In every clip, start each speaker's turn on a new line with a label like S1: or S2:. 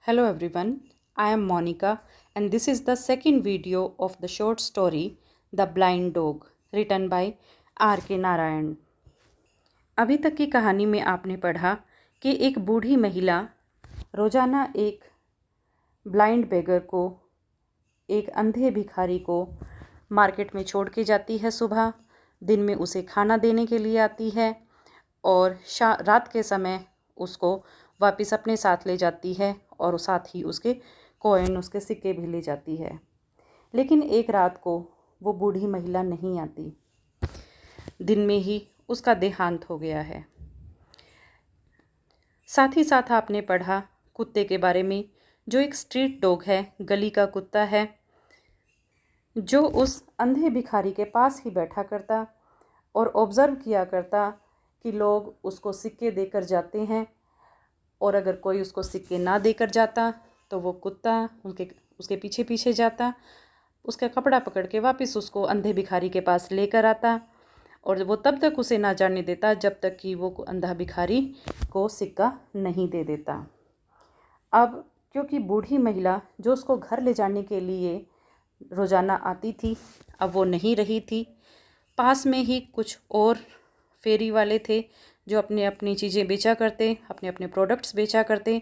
S1: Hello everyone, I am Monica and this is the second video of the short story The Blind Dog written by R.K. Narayan. अभी तक की कहानी में आपने पढ़ा कि एक बूढ़ी महिला रोजाना एक ब्लाइंड बेगर को, एक अंधे भिखारी को मार्केट में छोड़ के जाती है। सुबह दिन में उसे खाना देने के लिए आती है और रात के समय उसको वापस अपने साथ ले जाती है और साथ ही उसके कॉइन, उसके सिक्के भी ले जाती है। लेकिन एक रात को वो बूढ़ी महिला नहीं आती। दिन में ही उसका देहांत हो गया है। साथ ही साथ आपने पढ़ा कुत्ते के बारे में, जो एक स्ट्रीट डॉग है, गली का कुत्ता है, जो उस अंधे भिखारी के पास ही बैठा करता और ऑब्ज़र्व किया करता कि लोग उसको सिक्के देकर जाते हैं और अगर कोई उसको सिक्के ना देकर जाता तो वो कुत्ता उसके पीछे पीछे जाता, उसका कपड़ा पकड़ के वापस उसको अंधे भिखारी के पास लेकर आता और वो तब तक उसे ना जाने देता जब तक कि वो अंधा भिखारी को सिक्का नहीं दे देता। अब क्योंकि बूढ़ी महिला जो उसको घर ले जाने के लिए रोज़ाना आती थी, अब वो नहीं रही थी। पास में ही कुछ और फेरी वाले थे जो अपने अपनी चीज़ें बेचा करते, अपने अपने प्रोडक्ट्स बेचा करते।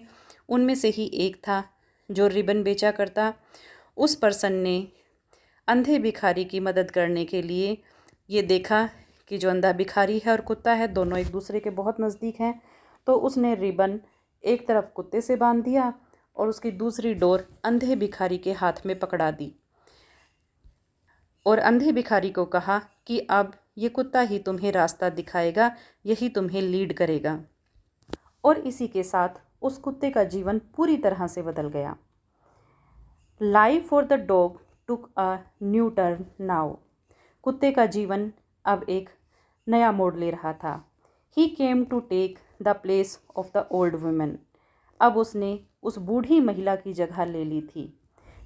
S1: उनमें से ही एक था जो रिबन बेचा करता। उस पर्सन ने अंधे भिखारी की मदद करने के लिए ये देखा कि जो अंधा भिखारी है और कुत्ता है दोनों एक दूसरे के बहुत नज़दीक हैं, तो उसने रिबन एक तरफ कुत्ते से बांध दिया और उसकी दूसरी डोर अंधे भिखारी के हाथ में पकड़ा दी और अंधे भिखारी को कहा कि अब ये कुत्ता ही तुम्हें रास्ता दिखाएगा, यही तुम्हें लीड करेगा। और इसी के साथ उस कुत्ते का जीवन पूरी तरह से बदल गया। Life for the dog took a new turn now. कुत्ते का जीवन अब एक नया मोड़ ले रहा था। He came to take the place of the old women. अब उसने उस बूढ़ी महिला की जगह ले ली थी।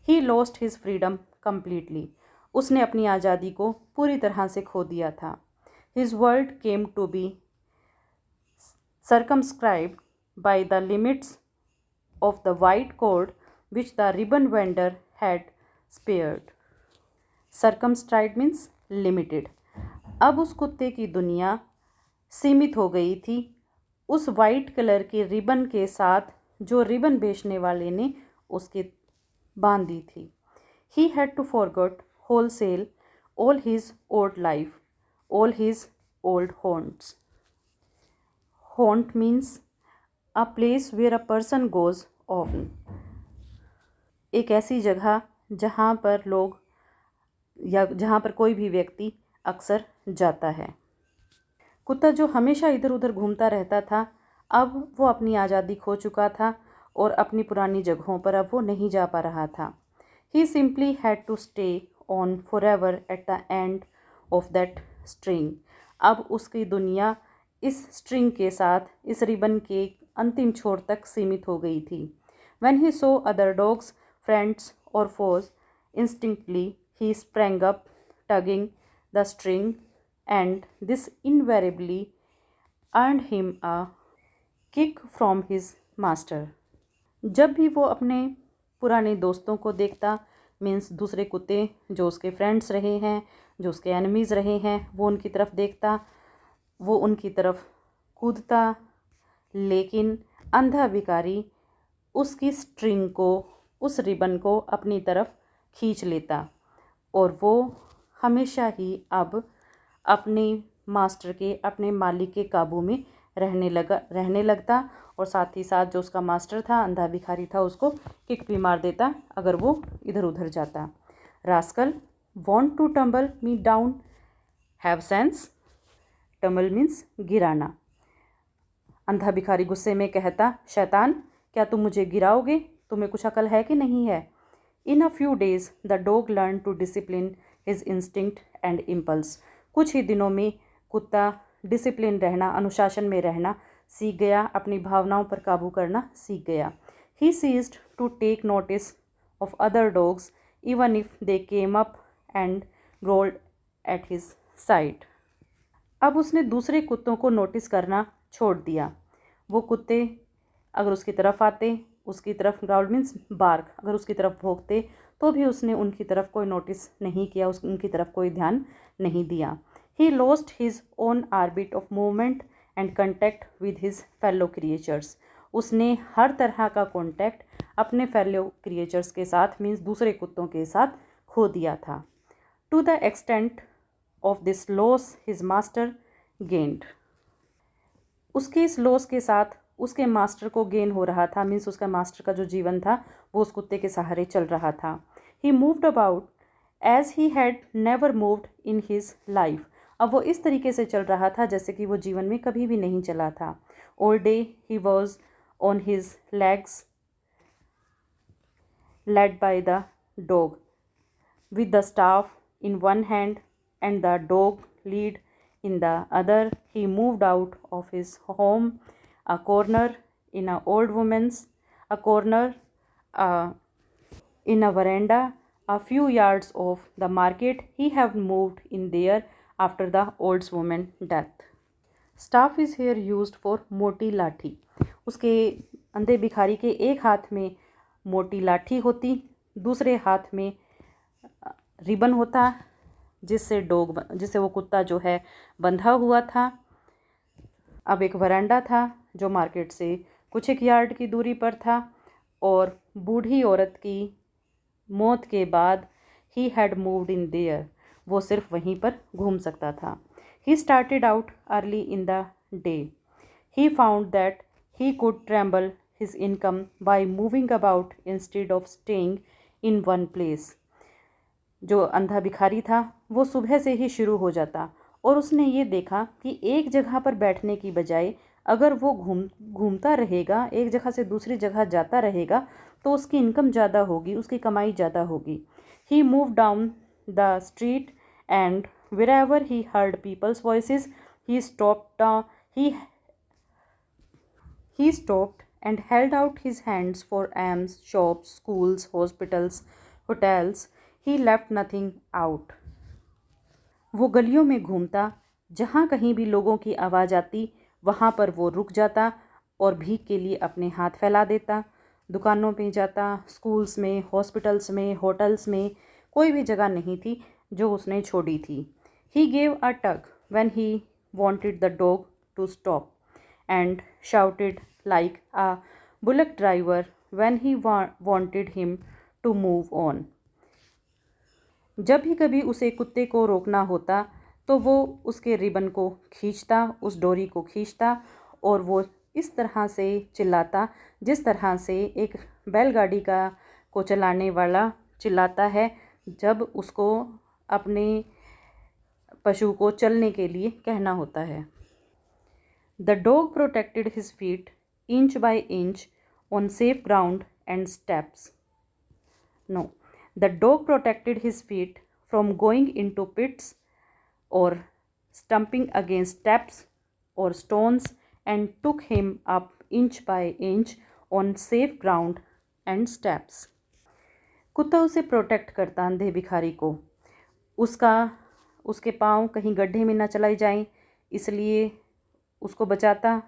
S1: ही लॉस्ट हिज फ्रीडम कम्प्लीटली। उसने अपनी आज़ादी को पूरी तरह से खो दिया था। His world came to be circumscribed by the limits of the white cord which the ribbon vendor had spared. Circumscribed means limited. अब उस कुत्ते की दुनिया सीमित हो गई थी उस वाइट कलर के रिबन के साथ जो रिबन बेचने वाले ने उसके बांध दी थी। He had to forget wholesale all his old life, all his old haunts. Haunt means a place where a person goes often. एक ऐसी जगह जहाँ पर लोग या जहाँ पर कोई भी व्यक्ति अक्सर जाता है। कुत्ता जो हमेशा इधर उधर घूमता रहता था, अब वो अपनी आज़ादी खो चुका था और अपनी पुरानी जगहों पर अब वो नहीं जा पा रहा था। He simply had to stay on forever at the end of that string. अब उसकी दुनिया इस स्ट्रिंग के साथ, इस रिबन के अंतिम छोर तक सीमित हो गई थी। When he saw other dogs, friends or foes, instinctively he sprang up, tugging the string, and this invariably earned him a kick from his master. जब भी वो अपने पुराने दोस्तों को देखता, मीन्स दूसरे कुत्ते जो उसके फ्रेंड्स रहे हैं, जो उसके एनिमीज़ रहे हैं, वो उनकी तरफ देखता, वो उनकी तरफ कूदता, लेकिन अंधा भिखारी उसकी स्ट्रिंग को, उस रिबन को अपनी तरफ खींच लेता और वो हमेशा ही अब अपने मास्टर के, अपने मालिक के काबू में रहने लगता और साथ ही साथ जो उसका मास्टर था, अंधा भिखारी था, उसको किक भी मार देता अगर वो इधर उधर जाता। Rascal, want to tumble me down, have sense. Tumble means गिराना। अंधा भिखारी गुस्से में कहता, शैतान, क्या तुम मुझे गिराओगे? तुम्हें कुछ अकल है कि नहीं है? In a few days the dog learn to discipline his instinct and impulse. कुछ ही दिनों में कुत्ता डिसिप्लिन रहना, अनुशासन में रहना सीख गया, अपनी भावनाओं पर काबू करना सीख गया। He ceased to take notice of other dogs even if they came up and growled at his side. अब उसने दूसरे कुत्तों को नोटिस करना छोड़ दिया। वो कुत्ते अगर उसकी तरफ आते उसकी तरफ, ग्राउल मीन्स बार्क, अगर उसकी तरफ भौंकते तो भी उसने उनकी तरफ कोई नोटिस नहीं किया, उनकी तरफ कोई ध्यान नहीं दिया। He lost his own orbit of movement and contact with his fellow creatures. उसने हर तरह का कॉन्टैक्ट अपने फेलो क्रिएचर्स के साथ, मीन्स दूसरे कुत्तों के साथ, खो दिया था। To the extent of this loss his master gained. उसके इस लॉस के साथ उसके मास्टर को गेन हो रहा था, मीन्स उसका मास्टर का जो जीवन था वो उस कुत्ते के सहारे चल रहा था। He moved about as he had never moved in his life. अब वो इस तरीके से चल रहा था जैसे कि वो जीवन में कभी भी नहीं चला था। All day he was on his legs lead by the dog with the staff in one hand and the dog lead in the other. He moved out of his home, a corner in a old woman's, a corner uh, in a veranda, a few yards off the market. He had moved in there after the old woman's death. Staff is here used for मोटी लाठी। उसके अंधे भिखारी के एक हाथ में मोटी लाठी होती, दूसरे हाथ में रिबन होता, जिससे वो कुत्ता जो है बंधा हुआ था। अब एक वरांडा था जो मार्केट से कुछ एक यार्ड की दूरी पर था, और बूढ़ी औरत की मौत के बाद he had moved in their, वो सिर्फ वहीं पर घूम सकता था। He started out early in the day. He found that he could tremble his income by moving about instead of staying in one place. जो अंधा भिखारी था वो सुबह से ही शुरू हो जाता, और उसने ये देखा कि एक जगह पर बैठने की बजाय अगर वो घूमता रहेगा, एक जगह से दूसरी जगह जाता रहेगा, तो उसकी इनकम ज़्यादा होगी, उसकी कमाई ज़्यादा होगी। He move down the street and wherever he heard people's voices, he stopped and held out his hands for alms, shops, schools, hospitals, hotels. He left nothing out. वो गलियों में घूमता, जहाँ कहीं भी लोगों की आवाज़ आती वहाँ पर वो रुक जाता और भीख के लिए अपने हाथ फैला देता। दुकानों पे जाता, स्कूल्स में, हॉस्पिटल्स में, होटल्स में, कोई भी जगह नहीं थी जो उसने छोड़ी थी। He gave a tug when he wanted the dog to stop and shouted like a bullock driver when he wanted him to move on. जब भी कभी उसे कुत्ते को रोकना होता तो वो उसके रिबन को खींचता, उस डोरी को खींचता, और वो इस तरह से चिल्लाता जिस तरह से एक बैलगाड़ी को चलाने वाला चिल्लाता है जब उसको अपने पशु को चलने के लिए कहना होता है। The dog protected his feet inch by inch on safe ground and steps. No, the dog protected his feet from going into pits or stumping against steps or stones and took him up inch by inch on safe ground and steps. कुत्ता उसे protect करता, अंधे भिखारी को, उसके पाँव कहीं गड्ढे में ना चलाई जाएं, इसलिए उसको बचाता।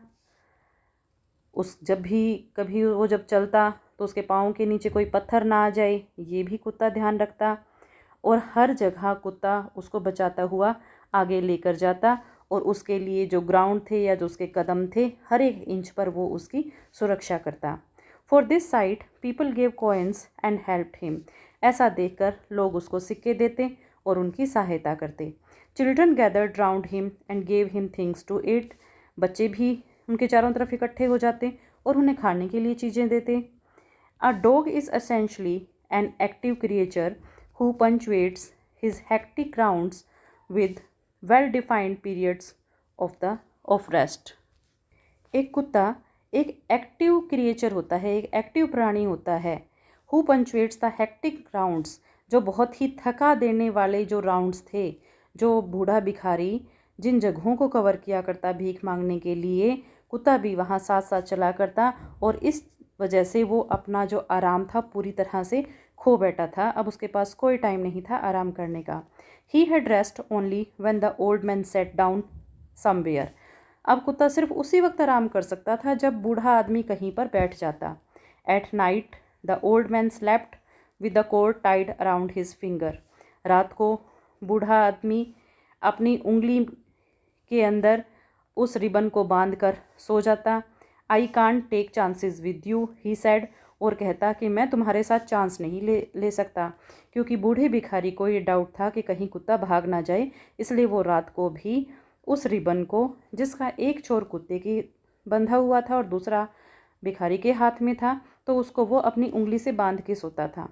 S1: जब भी कभी वो जब चलता तो उसके पाँव के नीचे कोई पत्थर ना आ जाए, ये भी कुत्ता ध्यान रखता, और हर जगह कुत्ता उसको बचाता हुआ आगे लेकर जाता, और उसके लिए जो ग्राउंड थे या जो उसके कदम थे हर एक इंच पर वो उसकी सुरक्षा करता। For this site people gave coins and helped him. ऐसा देखकर लोग उसको सिक्के देते और उनकी सहायता करते। Children gathered round him and gave him things to eat. बच्चे भी उनके चारों तरफ इकट्ठे हो जाते और उन्हें खाने के लिए चीज़ें देते। A dog is essentially an active creature who punctuates his hectic rounds with well defined periods of rest. एक कुत्ता एक एक्टिव क्रिएचर होता है, एक एक्टिव प्राणी होता है। हु पंचुएट्स द हेक्टिक राउंड्स, जो बहुत ही थका देने वाले जो राउंड्स थे, जो बूढ़ा भिखारी जिन जगहों को कवर किया करता भीख मांगने के लिए, कुत्ता भी वहाँ साथ साथ चला करता, और इस वजह से वो अपना जो आराम था पूरी तरह से खो बैठा था। अब उसके पास कोई टाइम नहीं था आराम करने का। He had rest only when the old man set down somewhere. अब कुत्ता सिर्फ उसी वक्त आराम कर सकता था जब बूढ़ा आदमी कहीं पर बैठ जाता। At night, the old man slept with the cord tied around his finger. रात को बूढ़ा आदमी अपनी उंगली के अंदर उस रिबन को बांधकर सो जाता। I can't take chances with you, he said, और कहता कि मैं तुम्हारे साथ चांस नहीं ले सकता, क्योंकि बूढ़े भिखारी को ये डाउट था कि कहीं कुत्ता भाग ना जाए, इसलिए वो रात को भी उस रिबन को, जिसका एक छोर कुत्ते की बंधा हुआ था और दूसरा भिखारी के हाथ में था, तो उसको वो अपनी उंगली से बांध के सोता था।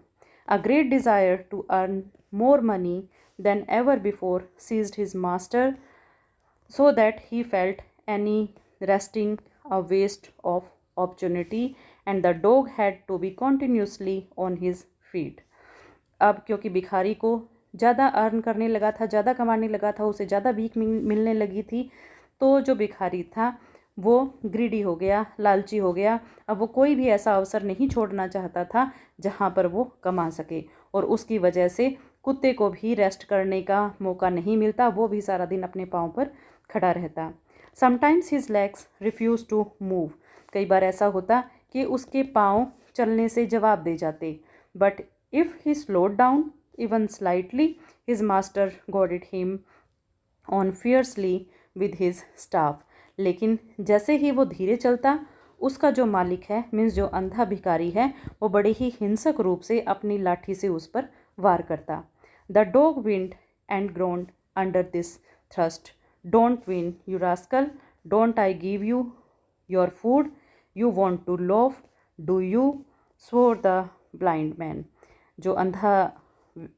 S1: A great desire to earn more money than ever before seized his master, so that he felt any resting a waste of opportunity and the dog had to be continuously on his feet. अब क्योंकि भिखारी को ज़्यादा earn करने लगा था, ज़्यादा कमाने लगा था, उसे ज़्यादा भीख मिलने लगी थी, तो जो भिखारी था वो ग्रीडी हो गया, लालची हो गया। अब वो कोई भी ऐसा अवसर नहीं छोड़ना चाहता था जहाँ पर वो कमा सके, और उसकी वजह से कुत्ते को भी रेस्ट करने का मौका नहीं मिलता, वो भी सारा दिन अपने पाँव पर खड़ा रहता। Sometimes his legs refuse to move, कई बार ऐसा होता कि उसके पाँव चलने से जवाब दे जाते। But if he slowed down even slightly, his master godhead him on fiercely with his staff, लेकिन जैसे ही वो धीरे चलता, उसका जो मालिक है, मीन्स जो अंधा भिखारी है, वो बड़े ही हिंसक रूप से अपनी लाठी से उस पर वार करता। The dog whined and groaned under this thrust, don't win you rascal, don't I give you your food, you want to loaf, do you, swore the blind man. जो अंधा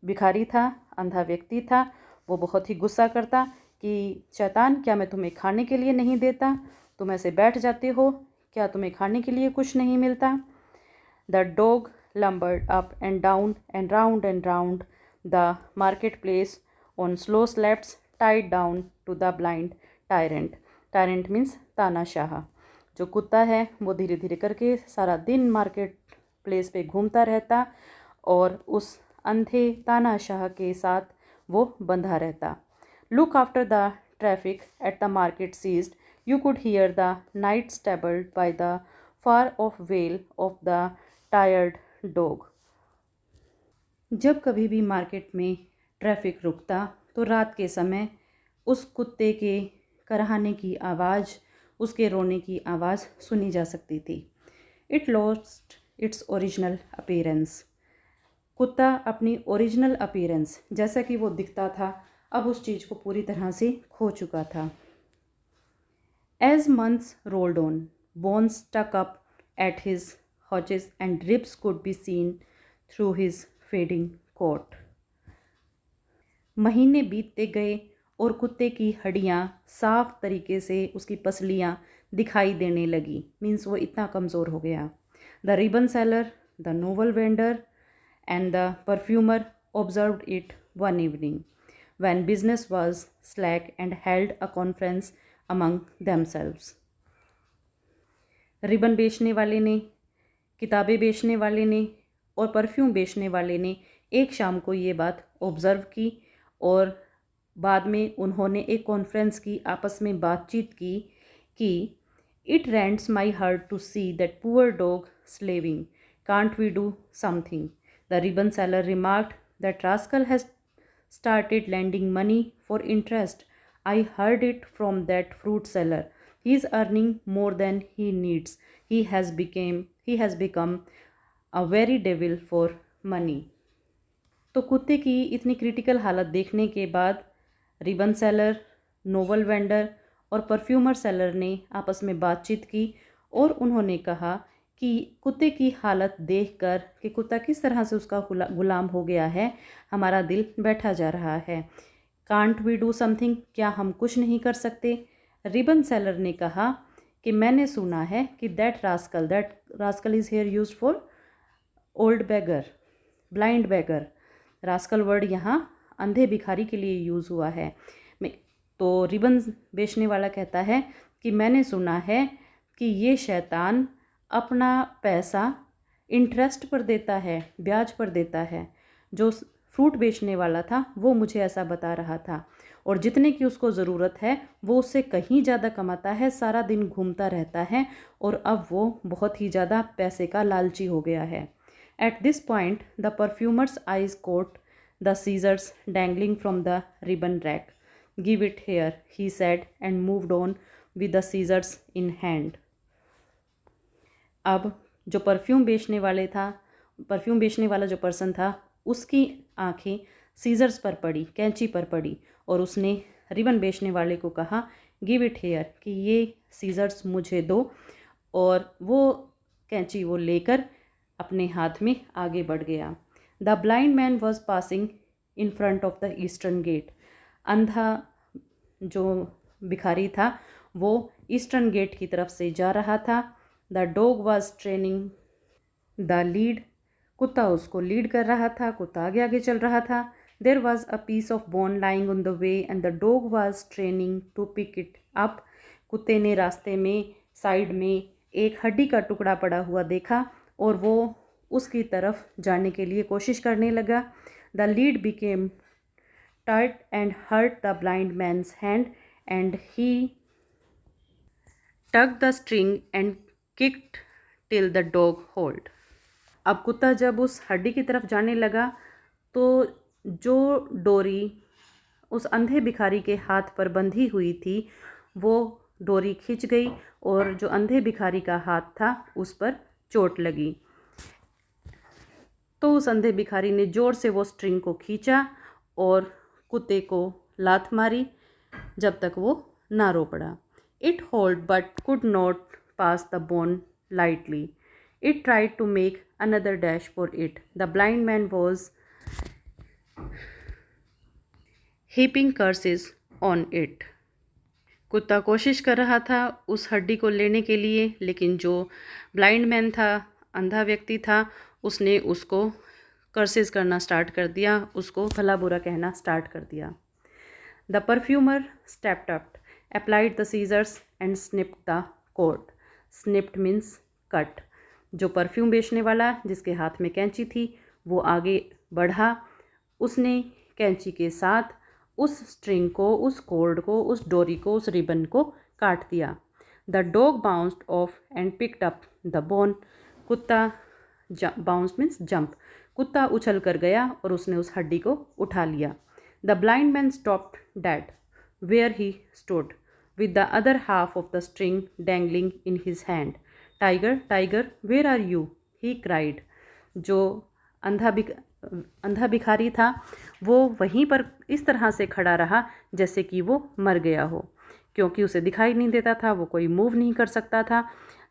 S1: भिखारी था, अंधा व्यक्ति था, वो बहुत ही गुस्सा करता कि शैतान, क्या मैं तुम्हें खाने के लिए नहीं देता? तुम ऐसे बैठ जाते हो, क्या तुम्हें खाने के लिए कुछ नहीं मिलता? The dog lumbered up and down and round the marketplace on slow slabs tied down to the blind tyrant. Tyrant means तानाशाह। जो कुत्ता है वो धीरे धीरे करके सारा दिन मार्केट प्लेस पे घूमता रहता और उस अंधे तानाशाह के साथ वो बंधा रहता। Look after the traffic at the market ceased, you could hear the night stabled by the far off wail of the tired dog. जब कभी भी मार्केट में ट्रैफिक रुकता तो रात के समय उस कुत्ते के कराहने की आवाज़, उसके रोने की आवाज़ सुनी जा सकती थी। It lost its original appearance, कुत्ता अपनी ओरिजिनल अपीयरेंस, जैसा कि वो दिखता था, अब उस चीज़ को पूरी तरह से खो चुका था। As months rolled on, bones stuck up at his haunches and ribs could be seen through his fading coat. महीने बीतते गए और कुत्ते की हड्डियाँ साफ तरीके से, उसकी पसलियाँ दिखाई देने लगी, मीन्स वो इतना कमज़ोर हो गया। The ribbon seller, the novel vendor and the perfumer observed it one evening when business was slack and held a conference among themselves. Ribbon बेचने वाले ने, किताबें बेचने वाले ने और परफ्यूम बेचने वाले ने एक शाम को ये बात ऑब्ज़र्व की और बाद में उन्होंने एक कॉन्फ्रेंस की, आपस में बातचीत की कि it rends my heart to see that poor dog slaving, can't we do something. The ribbon seller remarked that rascal has started lending money for interest. I heard it from that fruit seller. He is earning more than he needs. He has become a very devil for money. तो कुत्ते की इतनी critical हालत देखने के बाद ribbon seller, novel vendor और perfumer seller ने आपस में बातचीत की और उन्होंने कहा कि कुत्ते की हालत देखकर कि कुत्ता किस तरह से उसका गुलाम हो गया है, हमारा दिल बैठा जा रहा है। कांट वी डू समथिंग, क्या हम कुछ नहीं कर सकते? रिबन सेलर ने कहा कि मैंने सुना है कि that rascal is here used for old beggar, blind beggar. Rascal word यहाँ अंधे भिखारी के लिए यूज़ हुआ है। तो रिबन बेचने वाला कहता है कि मैंने सुना है कि ये शैतान अपना पैसा इंटरेस्ट पर देता है, ब्याज पर देता है। जो फ्रूट बेचने वाला था वो मुझे ऐसा बता रहा था और जितने की उसको ज़रूरत है वो उससे कहीं ज़्यादा कमाता है, सारा दिन घूमता रहता है और अब वो बहुत ही ज़्यादा पैसे का लालची हो गया है। At this point the perfumer's eyes caught the scissors dangling from the ribbon rack. Give it here he said and moved on with the scissors in hand. अब जो परफ्यूम बेचने वाला जो पर्सन था, उसकी आंखें सीजर्स पर पड़ी, कैंची पर पड़ी, और उसने रिबन बेचने वाले को कहा गिव इट हेयर, कि ये सीजर्स मुझे दो। और वो कैंची वो लेकर अपने हाथ में आगे बढ़ गया। The blind man was passing in front of the eastern gate. अंधा जो भिखारी था वो ईस्टर्न गेट की तरफ से जा रहा था। The dog was training the lead. कुत्ता उसको लीड कर रहा था, कुत्ता आगे आगे चल रहा था। There was a piece of bone lying on the way and the dog was training to pick it up. कुत्ते ने रास्ते में साइड में एक हड्डी का टुकड़ा पड़ा हुआ देखा और वो उसकी तरफ जाने के लिए कोशिश करने लगा। The lead became tight and hurt the blind man's hand and he tug the string and kicked till the dog howled. अब कुत्ता जब उस हड्डी की तरफ जाने लगा तो जो डोरी उस अंधे भिखारी के हाथ पर बंधी हुई थी वो डोरी खिंच गई और जो अंधे भिखारी का हाथ था उस पर चोट लगी। तो उस अंधे भिखारी ने ज़ोर से वो स्ट्रिंग को खींचा और कुत्ते को लात मारी जब तक वो ना रो पड़ा। It hold but could not pass the bone lightly. It tried to make another dash for it. The blind man was heaping curses on it. कुत्ता कोशिश कर रहा था उस हड्डी को लेने के लिए, लेकिन जो ब्लाइंड मैन था, अंधा व्यक्ति था, उसने उसको कर्सेस करना स्टार्ट कर दिया, उसको भला बुरा कहना स्टार्ट कर दिया। The perfumer stepped up, applied the scissors and snipped the cord. Snipped means cut. जो परफ्यूम बेचने वाला जिसके हाथ में कैंची थी वो आगे बढ़ा, उसने कैंची के साथ उस स्ट्रिंग को, उस कॉर्ड को, उस डोरी को, उस रिबन को काट दिया। The dog bounced of and picked up the bone. कुत्ता बाउंस मीन्स जंप। कुत्ता उछल कर गया और उसने उस हड्डी को उठा लिया। The blind man stopped dead where he stood with the other half of the string dangling in his hand. Tiger, tiger, where are you? He cried. जो अंधा भिखारी था वो वहीं पर इस तरह से खड़ा रहा जैसे कि वो मर गया हो, क्योंकि उसे दिखाई नहीं देता था, वो कोई मूव नहीं कर सकता था।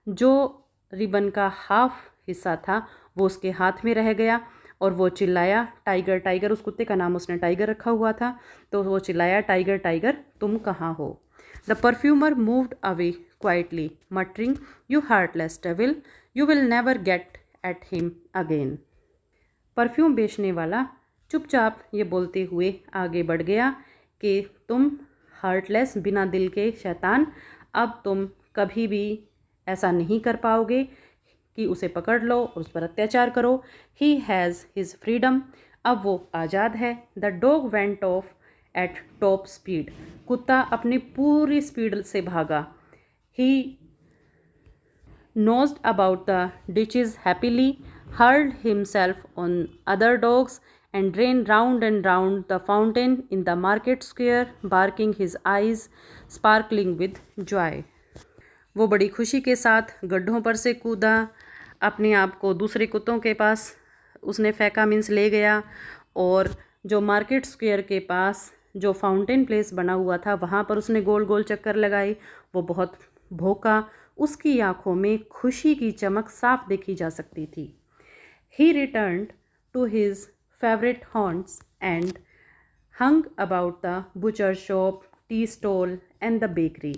S1: जो रिबन का हाफ हिस्सा था वो उसके हाथ में रह गया और वो चिल्लाया टाइगर टाइगर। उस कुत्ते का नाम उसने टाइगर रखा हुआ था, तो वो चिल्लाया टाइगर टाइगर तुम कहाँ हो। The perfumer moved away quietly, muttering, "You heartless devil, you will never get at him again." Perfume बेचने वाला चुपचाप ये बोलते हुए आगे बढ़ गया कि तुम हार्टलेस, बिना दिल के शैतान, अब तुम कभी भी ऐसा नहीं कर पाओगे कि उसे पकड़ लो और उस पर अत्याचार करो। He has his freedom, अब वो आज़ाद है। The dog went off at top speed, कुत्ता अपनी पूरी स्पीड से भागा। He nosed about the ditches happily, hurled himself on other dogs, and ran round and round the fountain in the market square, barking, his eyes sparkling with joy. वो बड़ी खुशी के साथ गड्ढों पर से कूदा, अपने आप को दूसरे कुत्तों के पास उसने फेंका, मीन्स ले गया, और जो मार्केट स्क्वायर के पास जो फाउंटेन प्लेस बना हुआ था वहाँ पर उसने गोल गोल चक्कर लगाई। वो बहुत भौंका, उसकी आंखों में खुशी की चमक साफ देखी जा सकती थी। He returned to his favorite haunts and hung about the butcher shop, tea stall and the bakery.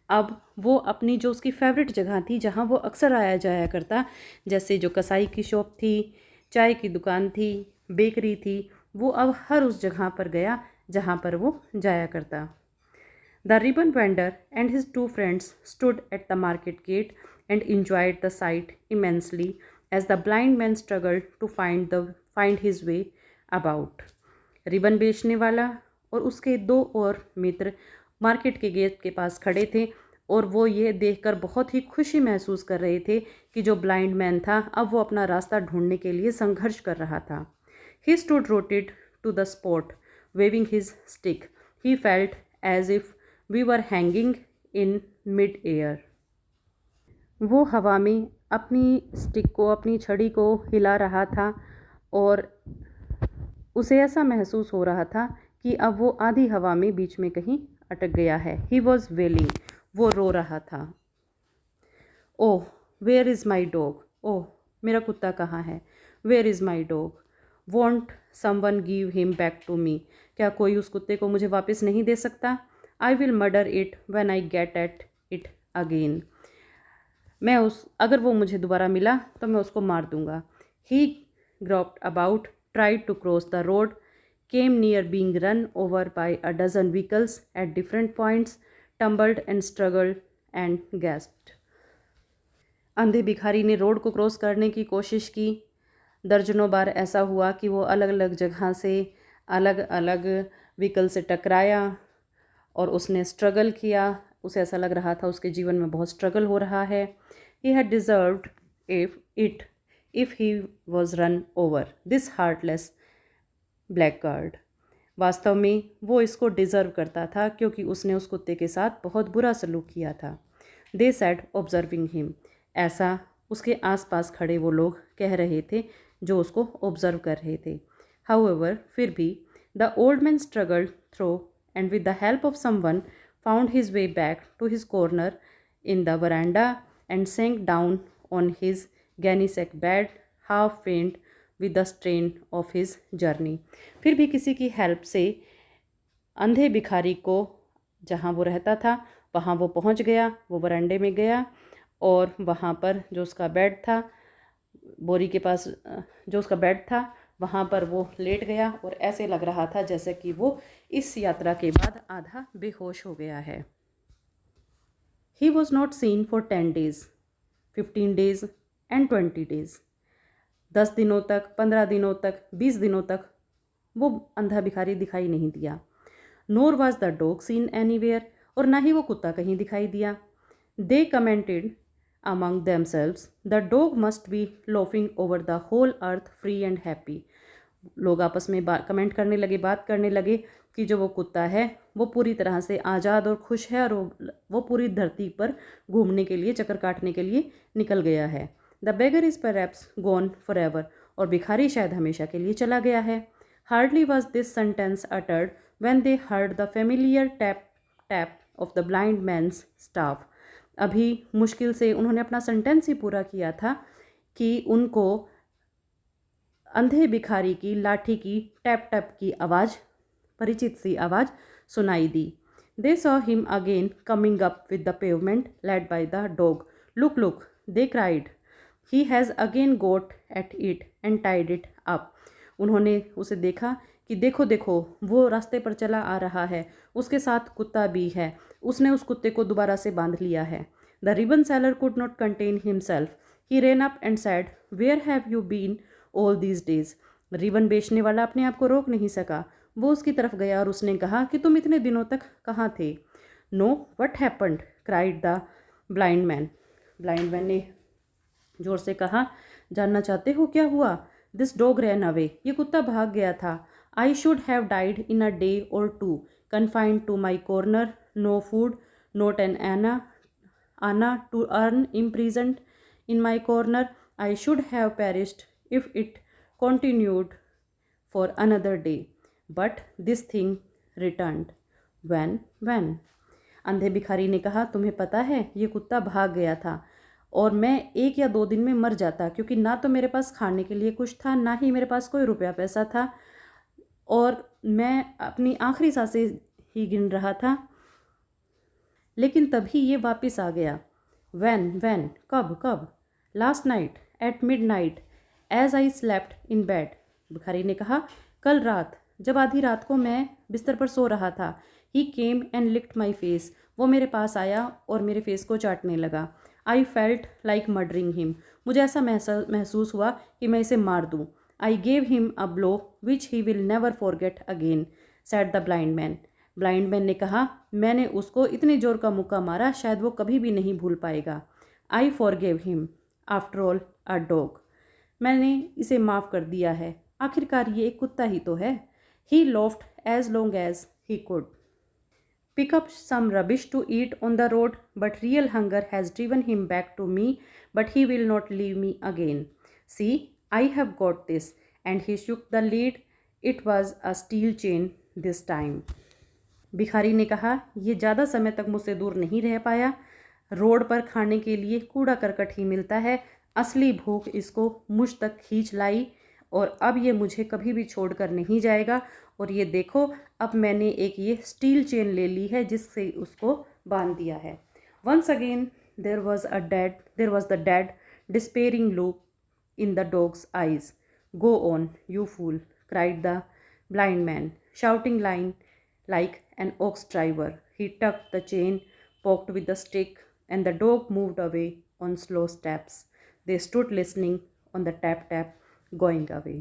S1: अब वो अपनी जो उसकी फेवरेट जगह थी जहाँ वो अक्सर आया जाया करता, जैसे जो कसाई की शॉप थी, चाय की दुकान थी, बेकरी थी, वो अब हर उस जगह पर गया जहाँ पर वो जाया करता। The ribbon vendor and his two friends stood at the market gate and enjoyed the sight immensely as the blind man struggled to find his way about. Ribbon बेचने वाला और उसके 2 और मित्र मार्केट के गेट के पास खड़े थे और वो ये देखकर बहुत ही खुशी महसूस कर रहे थे कि जो ब्लाइंड मैन था अब वो अपना रास्ता ढूंढने के लिए संघर्ष कर रहा था। He stood rooted to the spot, waving his stick. He felt as if we were hanging in mid-air. वो हवा में अपनी स्टिक को, अपनी छड़ी को हिला रहा था और उसे ऐसा महसूस हो रहा था कि अब वो आधी हवा में बीच में कहीं अटक गया है। He was wailing. वो रो रहा था। Oh, where is my dog? Oh, मेरा कुत्ता कहाँ है? Where is my dog? Won't someone give him back to me? क्या कोई उस कुत्ते को मुझे वापस नहीं दे सकता? I will murder it when I get at it again. अगर वो मुझे दोबारा मिला तो मैं उसको मार दूंगा। He groped about, tried to cross the road, came near being run over by a dozen vehicles at different points, tumbled and struggled and gasped. अंधे भिखारी ने रोड को क्रॉस करने की कोशिश की। दर्जनों बार ऐसा हुआ कि वो अलग अलग जगह से अलग अलग व्हीकल से टकराया और उसने स्ट्रगल किया। उसे ऐसा लग रहा था उसके जीवन में बहुत स्ट्रगल हो रहा है। He had deserved if he was run over, this heartless blackguard. वास्तव में वो इसको डिज़र्व करता था क्योंकि उसने उस कुत्ते के साथ बहुत बुरा सलूक किया था। दे सैड ऑब्जर्विंग हिम, ऐसा उसके आसपास खड़े वो लोग कह रहे थे जो उसको ऑब्जर्व कर रहे थे। हाउएवर, फिर भी the old man struggled through and with the help of someone found his way back to his corner in the veranda and sank down on his gunnysack bed, half faint with the strain of his journey. फिर भी किसी की help से अंधे भिखारी को जहाँ वो रहता था वहाँ वो पहुँच गया। वो वरांडे में गया और वहाँ पर जो उसका बेड था, बोरी के पास जो उसका बेड था वहाँ पर वो लेट गया और ऐसे लग रहा था जैसे कि वो इस यात्रा के बाद आधा बेहोश हो गया है। He was not seen for 10 days, 15 days and 20 days. 10 दिनों तक, 15 दिनों तक, 20 दिनों तक वो अंधा भिखारी दिखाई नहीं दिया। Nor was the dog seen anywhere, और ना ही वो कुत्ता कहीं दिखाई दिया। They commented among themselves, the dog must be loafing over the whole earth free and happy. लोग आपस में कमेंट करने लगे, बात करने लगे कि जो वो कुत्ता है वो पूरी तरह से आज़ाद और खुश है और वो पूरी धरती पर घूमने के लिए, चक्कर काटने के लिए निकल गया है। The beggar is perhaps gone for ever, और भिखारी शायद हमेशा के लिए चला गया है। Hardly was this sentence uttered when they heard the familiar tap tap of the blind man's staff. अभी मुश्किल से उन्होंने अपना सेंटेंस ही पूरा किया था कि उनको अंधे भिखारी की लाठी की टैप टैप की आवाज़, परिचित सी आवाज़ सुनाई दी। They saw him again coming up with the pavement led by the dog. Look look, they cried, he has again got at it and tied it up. उन्होंने उसे देखा कि देखो देखो, वो रास्ते पर चला आ रहा है, उसके साथ कुत्ता भी है, उसने उस कुत्ते को दोबारा से बांध लिया है। The ribbon seller could not contain himself, he ran up and said, where have you been all these days. Ribbon बेचने वाला अपने आप को रोक नहीं सका। वो उसकी तरफ गया और उसने कहा कि तुम इतने दिनों तक कहाँ थे? No, what happened? Cried the blind man. Blind man ने जोर से कहा, जानना चाहते हो क्या हुआ? दिस डॉग रैन अवे, ये कुत्ता भाग गया था। I should have died in a day or two, confined to my corner, no food, not an anna to earn, imprisoned in my corner. I should have perished if it continued for another day. But this thing returned. When? अंधे भिखारी ने कहा, तुम्हें पता है ये कुत्ता भाग गया था और मैं 1 या 2 दिन में मर जाता, क्योंकि ना तो मेरे पास खाने के लिए कुछ था, ना ही मेरे पास कोई रुपया पैसा था और मैं अपनी आखिरी सांसें ही गिन रहा था। लेकिन तभी ये वापस आ गया। When? कब? Last night at midnight as I slept in bed. भिखारी ने कहा, कल रात, जब आधी रात को मैं बिस्तर पर सो रहा था। He came and licked my face, वो मेरे पास आया और मेरे फेस को चाटने लगा। I felt like murdering him, मुझे ऐसा महसूस हुआ कि मैं इसे मार दूँ। I gave him a blow which he will never forget again. said the blind man. Blind man ने कहा, मैंने उसको इतने जोर का मुक्का मारा, शायद वो कभी भी नहीं भूल पाएगा. I forgave him. After all, a dog. मैंने इसे माफ़ कर दिया है, आखिरकार ये एक कुत्ता ही तो है. He laughed as long as he could. Pick up some rubbish to eat on the road, but real hunger has driven him back to me, but he will not leave me again. See, I have got this. And he shook the lid. It was a steel chain this time. भिखारी ने कहा, ये ज़्यादा समय तक मुझसे दूर नहीं रह पाया. रोड पर खाने के लिए कूड़ा करकट ही मिलता है. असली भूख इसको मुझ तक खींच लाई और अब ये मुझे कभी भी छोड़कर नहीं जाएगा. और ये देखो, अब मैंने एक ये स्टील चेन ले ली है जिससे उसको बांध दिया है. Once again there was the dead despairing look in the dog's eyes. Go on you fool, cried the blind man, shouting line like an ox driver. He tucked the chain, poked with the stick, and the dog moved away on slow steps. They stood listening on the tap-tap going away.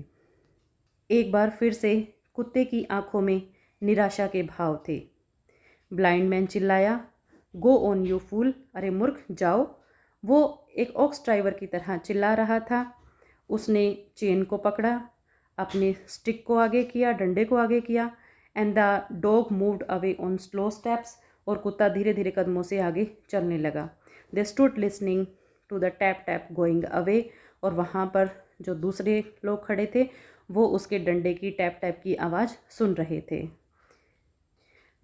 S1: एक बार फिर से कुत्ते की आंखों में निराशा के भाव थे. ब्लाइंड मैन चिल्लाया, गो ऑन यू फूल, अरे मूर्ख जाओ. वो एक ऑक्स ड्राइवर की तरह चिल्ला रहा था. उसने चेन को पकड़ा, अपने स्टिक को आगे किया, डंडे को आगे किया. And the dog moved away on slow steps, और कुत्ता धीरे धीरे कदमों से आगे चलने लगा. They stood listening to the tap tap going away, और वहाँ पर जो दूसरे लोग खड़े थे वो उसके डंडे की टैप टैप की आवाज़ सुन रहे थे.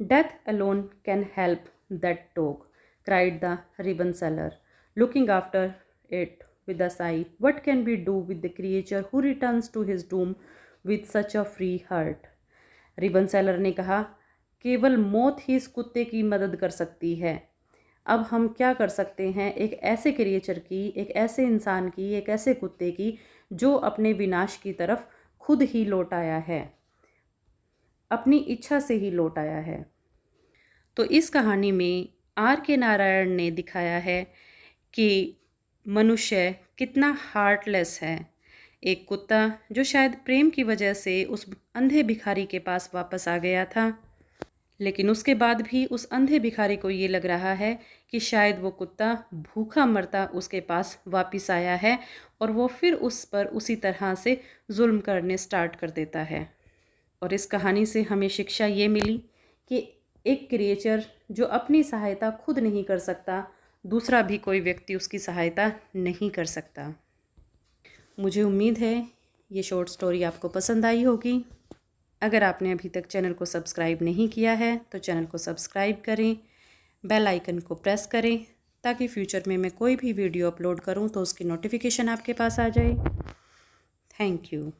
S1: Death alone can help that dog, cried the ribbon seller, looking after it with a sigh. What can we do with the creature who returns to his doom with such a free heart. Ribbon seller ने कहा, केवल मौत ही इस कुत्ते की मदद कर सकती है. अब हम क्या कर सकते हैं एक ऐसे क्रिएचर की, एक ऐसे इंसान की, एक ऐसे कुत्ते की जो अपने विनाश की तरफ खुद ही लौट आया है, अपनी इच्छा से ही लौट आया है. तो इस कहानी में आर के नारायण ने दिखाया है कि मनुष्य कितना हार्टलेस है. एक कुत्ता जो शायद प्रेम की वजह से उस अंधे भिखारी के पास वापस आ गया था, लेकिन उसके बाद भी उस अंधे भिखारी को ये लग रहा है कि शायद वो कुत्ता भूखा मरता उसके पास वापस आया है, और वो फिर उस पर उसी तरह से जुल्म करने स्टार्ट कर देता है. और इस कहानी से हमें शिक्षा ये मिली कि एक क्रिएचर जो अपनी सहायता खुद नहीं कर सकता, दूसरा भी कोई व्यक्ति उसकी सहायता नहीं कर सकता. मुझे उम्मीद है ये शॉर्ट स्टोरी आपको पसंद आई होगी. अगर आपने अभी तक चैनल को सब्सक्राइब नहीं किया है तो चैनल को सब्सक्राइब करें, बेल आइकन को प्रेस करें ताकि फ्यूचर में मैं कोई भी वीडियो अपलोड करूं तो उसकी नोटिफिकेशन आपके पास आ जाए. Thank you.